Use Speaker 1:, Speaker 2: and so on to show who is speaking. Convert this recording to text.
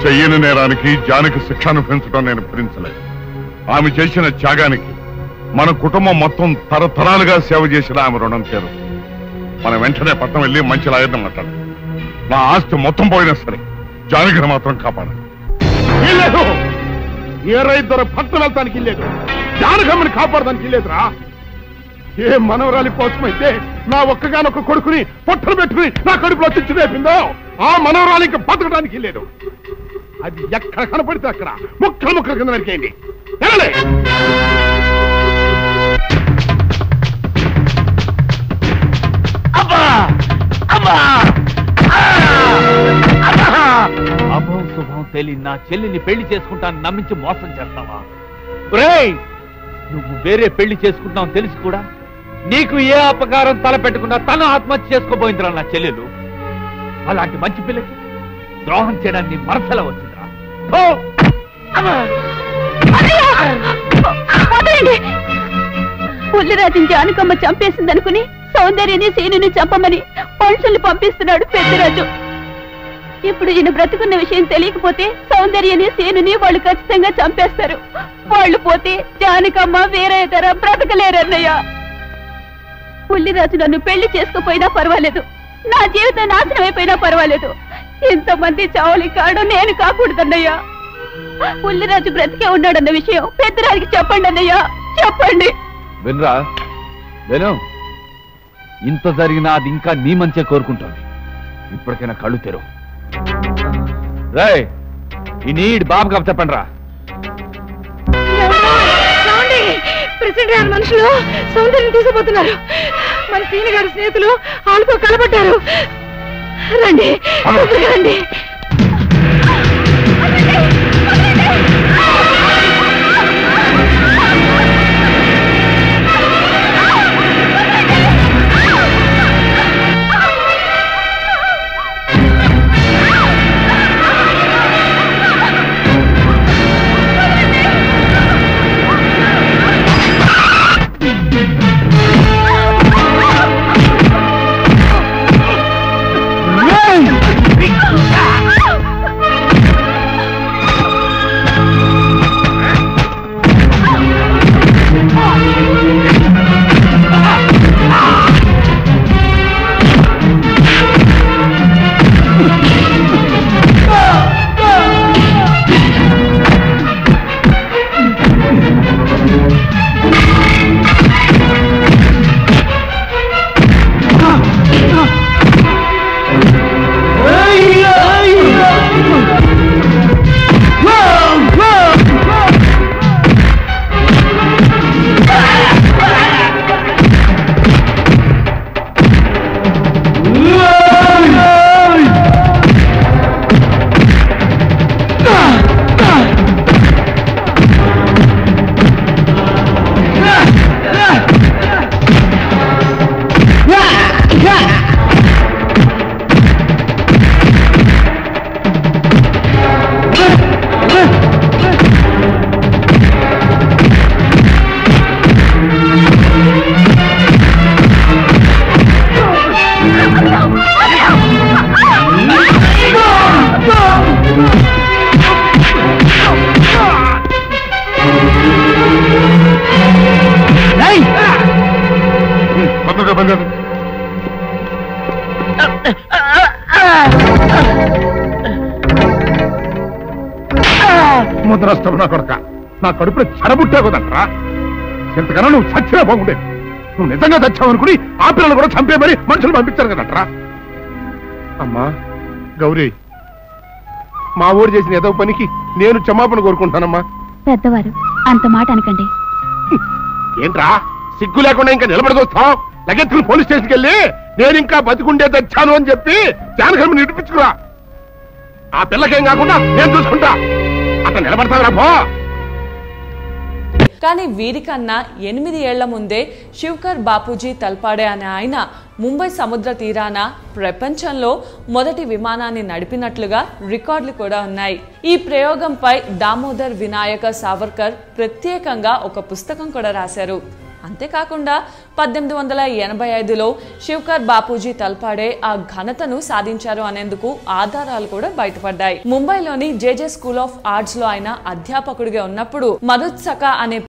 Speaker 1: చెయ్యని నేరానికి జానకి శిక్ష అనుభవించడం నేను భరించలేదు. ఆమె చేసిన త్యాగానికి మన కుటుంబం మొత్తం తరతరాలుగా సేవ చేసిన ఆమె రుణం తీరు. మనం వెంటనే పట్టణం వెళ్ళి మంచి లాయర్ని మాట్లాడాలి. నా ఆస్తి మొత్తం పోయినా సరే జానకిని మాత్రం కాపాడాలి.
Speaker 2: ఇల్లేదు ఏ రైతు పట్టణం వెళ్తానికి ఇల్లేదు, జానకమ్మని కాపాడడానికి ఇల్లేదురా. ఏ మనవరాలి కోసమైతే నా ఒక్కగానొక్క కొడుకుని పొట్టలు పెట్టుకుని నా కడుపులో తెచ్చి రేపిందో ఆ మనవరాలు ఇంకా బతకడానికి లేదు. అది ఎక్కడ కనపడితే అక్కడ ముక్కలు ముక్కల కింద నరికేయండి.
Speaker 3: అభం శుభం తెలియ నా చెల్లిని పెళ్లి చేసుకుంటాను నమ్మించి మోసం చేస్తావా? నువ్వు వేరే పెళ్లి చేసుకుంటావు తెలిసి కూడా నీకు ఏ అపకారం తలపెట్టకుండా తను ఆత్మహత్య చేసుకోబోయిందిరా నా చెల్లెలు. అలాంటి మంచి పిల్లకి ద్రోహం చేయడానికి మనసులా వచ్చిందిరా.
Speaker 4: పుల్లిరాజుని జానకమ్మ చంపేసిందనుకుని సౌందర్యని సీనుని చంపమని మనుషుల్ని పంపిస్తున్నాడు పెద్దరాజు. ఇప్పుడు ఈయన బ్రతుకున్న విషయం తెలియకపోతే సౌందర్యని సీనుని వాళ్ళు ఖచ్చితంగా చంపేస్తారు. వాళ్ళు పోతే జానకమ్మ వేరే ధర బ్రతకలేరన్నయ్య. పుల్లిరాజు నన్ను పెళ్లి చేసుకోపోయినా పర్వాలేదు, నా జీవితం నాశనం అయిపోయినా పర్వాలేదు. ఇంతమంది చావులి కాడు నేను కాకూడదన్నయ్యా. పుల్లిరాజు బ్రతికే ఉన్నాడన్న విషయం పెద్దరాజుకి చెప్పండి అన్నయ్యా, చెప్పండి.
Speaker 3: వినరా విను, ఇంత జరిగినా అది ఇంకా నీ మంచిగా కోరుకుంటుంది. ఇప్పటికైనా కళ్ళు తెరు. ఈ నీడ్ బాబు కబ చెప్పండి రా.
Speaker 4: ప్రెసిడెంట్ గారి మనుషులు సౌందర్యం తీసుకుపోతున్నారు. మన సీని గారి స్నేహితులు వాళ్ళతో కలబడ్డారు. రండి రండి.
Speaker 2: ముద్రష్టం నా కొడక, నా కడుపులో చెడబుట్టే కదంటరా. ఇంతకన్నా నువ్వు చచ్చినా బాగుండేది. నువ్వు నిజంగా చచ్చావు అనుకుని ఆ పిల్లలు కూడా చంపే మరి మనుషులు పంపించారు కదంటరా. అమ్మా గౌరీ, మా ఊరు చేసిన ఏదో పనికి నేను క్షమాపణ కోరుకుంటానమ్మా.
Speaker 4: పెద్దవారు అంత మాట అనకండి.
Speaker 2: ఏంట్రా సిగ్గు లేకుండా ఇంకా నిలబడదొస్తావు? లగెత్తుకుని పోలీస్ స్టేషన్కి వెళ్ళి నేను ఇంకా బతికుండే తెచ్చాను అని చెప్పి జానకమ్మని నిడిపించుకురా. ఆ పిల్లకేం కాకుండా నేను చూసుకుంటా. అతను నిలబడతావురా పో.
Speaker 5: కానీ వీరికన్నా 8 ఏళ్ల ముందే శివకర్ బాపూజీ తల్పాడే అనే ఆయన ముంబై సముద్ర తీరాన ప్రపంచంలో మొదటి విమానాన్ని నడిపినట్లుగా రికార్డులు కూడా ఉన్నాయి. ఈ ప్రయోగంపై దామోదర్ వినాయక సావర్కర్ ప్రత్యేకంగా ఒక పుస్తకం కూడా రాశారు. అంతేకాకుండా 1885లో శివకర్ బాపూజీ తల్పాడే ఆ ఘనతను సాధించారు అనేందుకు ఆధారాలు కూడా బయటపడ్డాయి. ముంబైలోని జేజే స్కూల్ ఆఫ్ ఆర్ట్స్ లో ఆయన అధ్యాపకుడిగా ఉన్నప్పుడు మధుత్సక అనే